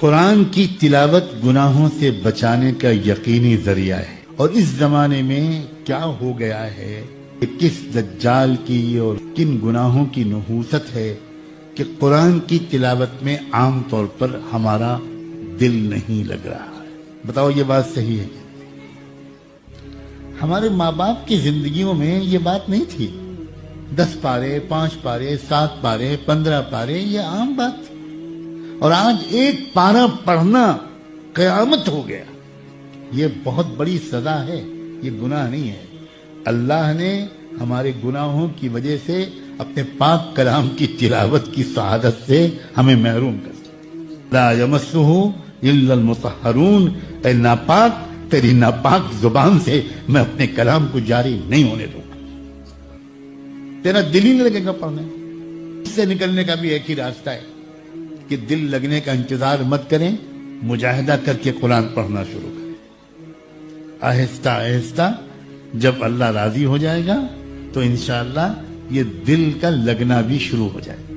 قرآن کی تلاوت گناہوں سے بچانے کا یقینی ذریعہ ہے، اور اس زمانے میں کیا ہو گیا ہے کہ کس دجال کی اور کن گناہوں کی نحوست ہے کہ قرآن کی تلاوت میں عام طور پر ہمارا دل نہیں لگ رہا ہے۔ بتاؤ یہ بات صحیح ہے؟ ہمارے ماں باپ کی زندگیوں میں یہ بات نہیں تھی۔ 10 پارے، 5 پارے، 7 پارے، 15 پارے، یہ عام بات تھی، اور آج ایک پارہ پڑھنا قیامت ہو گیا۔ یہ بہت بڑی سزا ہے، یہ گناہ نہیں ہے۔ اللہ نے ہمارے گناہوں کی وجہ سے اپنے پاک کلام کی تلاوت کی سعادت سے ہمیں محروم کر دیا۔ لا یمسہ الا المطہرون، اے ناپاک، تیری ناپاک زبان سے میں اپنے کلام کو جاری نہیں ہونے دوں گا۔ تیرا دل ہی نہیں لگے گا پڑھنے۔ اس سے نکلنے کا بھی ایک ہی راستہ ہے کہ دل لگنے کا انتظار مت کریں، مجاہدہ کر کے قرآن پڑھنا شروع کریں۔ آہستہ آہستہ جب اللہ راضی ہو جائے گا تو انشاءاللہ یہ دل کا لگنا بھی شروع ہو جائے گا۔